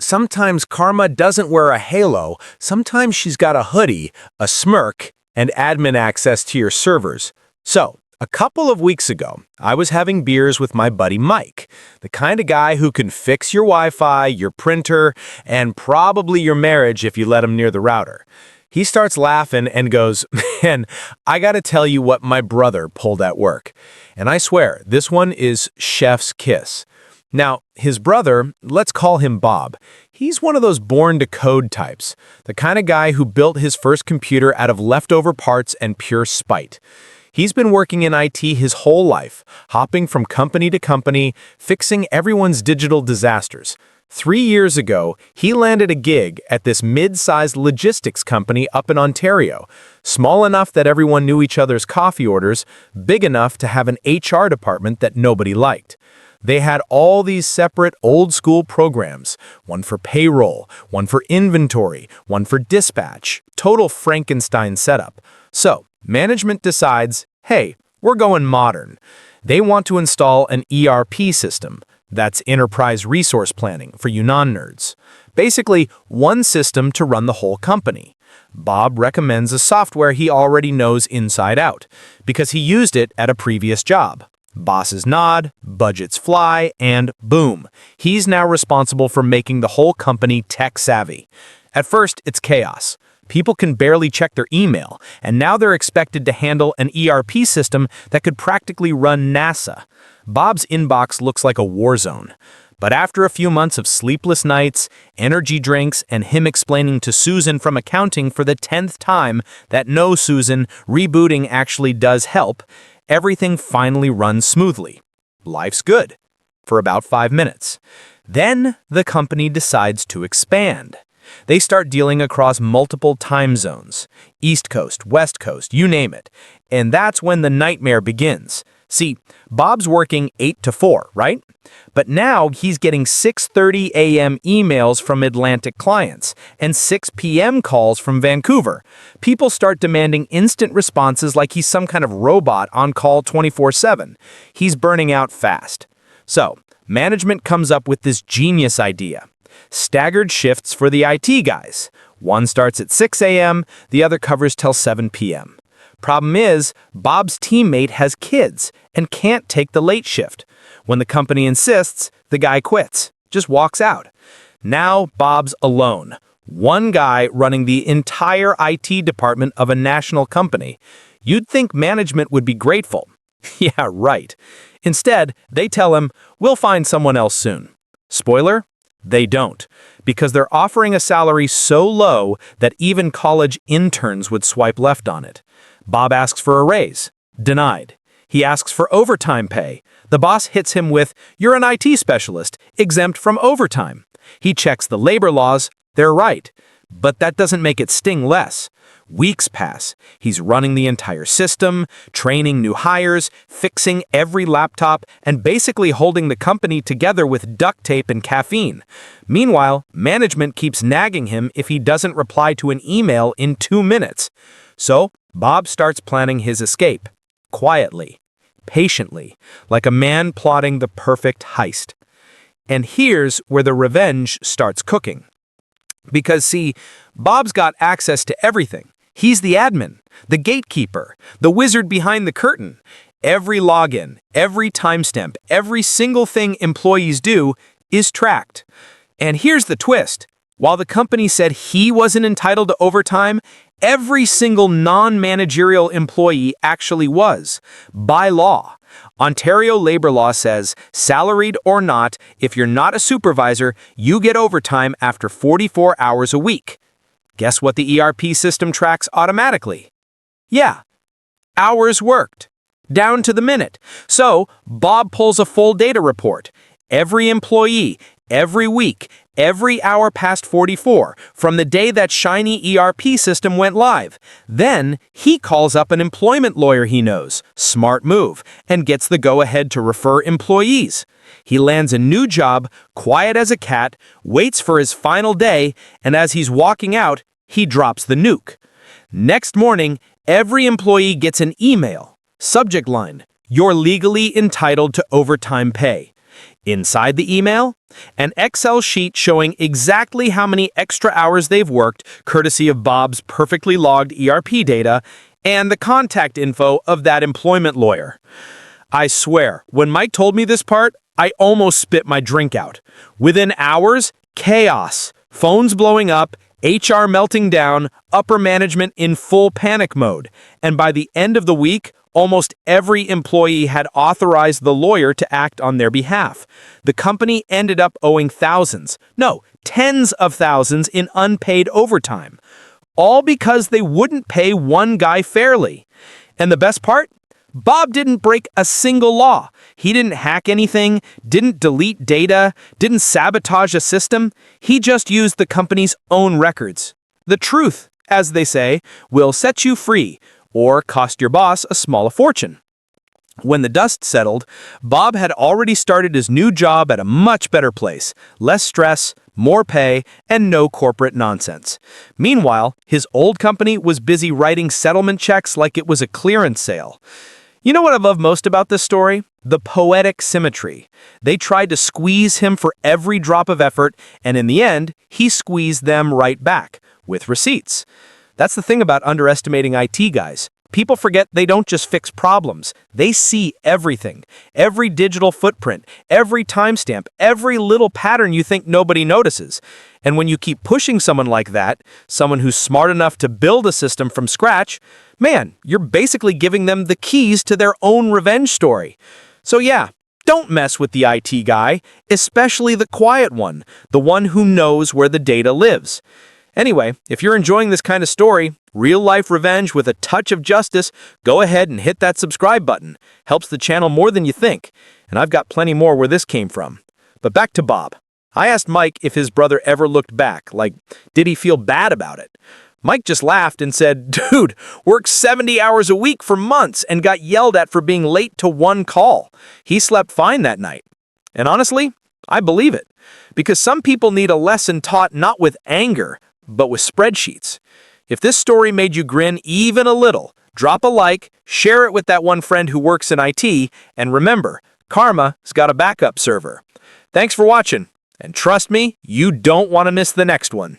Sometimes karma doesn't wear a halo. Sometimes she's got a hoodie, a smirk, and admin access to your servers. So, a couple of weeks ago, I was having beers with my buddy Mike, the kind of guy who can fix your Wi-Fi, your printer, and probably your marriage if you let him near the router. He starts laughing and goes, "Man, I gotta tell you what my brother pulled at work." And I swear, this one is chef's kiss. Now, his brother, let's call him Bob. He's one of those born-to-code types, the kind of guy who built his first computer out of leftover parts and pure spite. He's been working in IT his whole life, hopping from company to company, fixing everyone's digital disasters. 3 years ago, he landed a gig at this mid-sized logistics company up in Ontario, small enough that everyone knew each other's coffee orders, big enough to have an HR department that nobody liked. They had all these separate old-school programs, one for payroll, one for inventory, one for dispatch, total Frankenstein setup. So, management decides, hey, we're going modern. They want to install an ERP system. That's Enterprise Resource Planning for you non-nerds. Basically, one system to run the whole company. Bob recommends a software he already knows inside out, because he used it at a previous job. Bosses nod, budgets fly, and boom, he's now responsible for making the whole company tech-savvy. At first, it's chaos. People can barely check their email, and now they're expected to handle an ERP system that could practically run NASA. Bob's inbox looks like a war zone. But after a few months of sleepless nights, energy drinks, and him explaining to Susan from accounting for the 10th time that no, Susan, rebooting actually does help, everything finally runs smoothly. Life's good. For about 5 minutes. Then the company decides to expand. They start dealing across multiple time zones. East Coast, West Coast, you name it. And that's when the nightmare begins. See, Bob's working 8 to 4, right? But now he's getting 6:30 a.m. emails from Atlantic clients and 6 p.m. calls from Vancouver. People start demanding instant responses like he's some kind of robot on call 24/7. He's burning out fast. So, management comes up with this genius idea. Staggered shifts for the IT guys. One starts at 6 a.m., the other covers till 7 p.m. Problem is, Bob's teammate has kids and can't take the late shift. When the company insists, the guy quits, just walks out. Now Bob's alone. One guy running the entire IT department of a national company. You'd think management would be grateful. Yeah, right. Instead, they tell him, we'll find someone else soon. Spoiler? They don't, because they're offering a salary so low that even college interns would swipe left on it. Bob asks for a raise. Denied. He asks for overtime pay. The boss hits him with, "You're an IT specialist, exempt from overtime." He checks the labor laws. They're right. But that doesn't make it sting less. Weeks pass. He's running the entire system, training new hires, fixing every laptop, and basically holding the company together with duct tape and caffeine. Meanwhile, management keeps nagging him if he doesn't reply to an email in 2 minutes. So, Bob starts planning his escape. Quietly. Patiently. Like a man plotting the perfect heist. And here's where the revenge starts cooking. Because, see, Bob's got access to everything. He's the admin, the gatekeeper, the wizard behind the curtain. Every login, every timestamp, every single thing employees do is tracked. And here's the twist. While the company said he wasn't entitled to overtime, every single non-managerial employee actually was, by law. Ontario labor law says, salaried or not, if you're not a supervisor, you get overtime after 44 hours a week. Guess what the ERP system tracks automatically? Yeah, hours worked. Down to the minute. So, Bob pulls a full data report. Every employee, every week, every hour past 44, from the day that shiny ERP system went live. Then, he calls up an employment lawyer he knows, smart move, and gets the go-ahead to refer employees. He lands a new job, quiet as a cat, waits for his final day, and as he's walking out, he drops the nuke. Next morning, every employee gets an email. Subject line, "You're legally entitled to overtime pay." Inside the email, an Excel sheet showing exactly how many extra hours they've worked, courtesy of Bob's perfectly logged ERP data, and the contact info of that employment lawyer. I swear, when Mike told me this part, I almost spit my drink out. Within hours, chaos, phones blowing up, HR melting down, upper management in full panic mode. And by the end of the week, almost every employee had authorized the lawyer to act on their behalf. The company ended up owing thousands, no, tens of thousands in unpaid overtime. All because they wouldn't pay one guy fairly. And the best part? Bob didn't break a single law. He didn't hack anything, didn't delete data, didn't sabotage a system. He just used the company's own records. The truth, as they say, will set you free or cost your boss a small fortune. When the dust settled, Bob had already started his new job at a much better place. Less stress, more pay, and no corporate nonsense. Meanwhile, his old company was busy writing settlement checks like it was a clearance sale. You know what I love most about this story? The poetic symmetry. They tried to squeeze him for every drop of effort, and in the end, he squeezed them right back, with receipts. That's the thing about underestimating IT guys. People forget they don't just fix problems. They see everything. Every digital footprint, every timestamp, every little pattern you think nobody notices. And when you keep pushing someone like that, someone who's smart enough to build a system from scratch, man, you're basically giving them the keys to their own revenge story. So yeah, don't mess with the IT guy, especially the quiet one, the one who knows where the data lives. Anyway, if you're enjoying this kind of story, real-life revenge with a touch of justice, go ahead and hit that subscribe button. Helps the channel more than you think. And I've got plenty more where this came from. But back to Bob. I asked Mike if his brother ever looked back, like, did he feel bad about it? Mike just laughed and said, dude, worked 70 hours a week for months and got yelled at for being late to one call. He slept fine that night. And honestly, I believe it. Because some people need a lesson taught not with anger, but with spreadsheets. If this story made you grin even a little, drop a like, share it with that one friend who works in IT, and remember, Karma's got a backup server. Thanks for watching, and trust me, you don't want to miss the next one.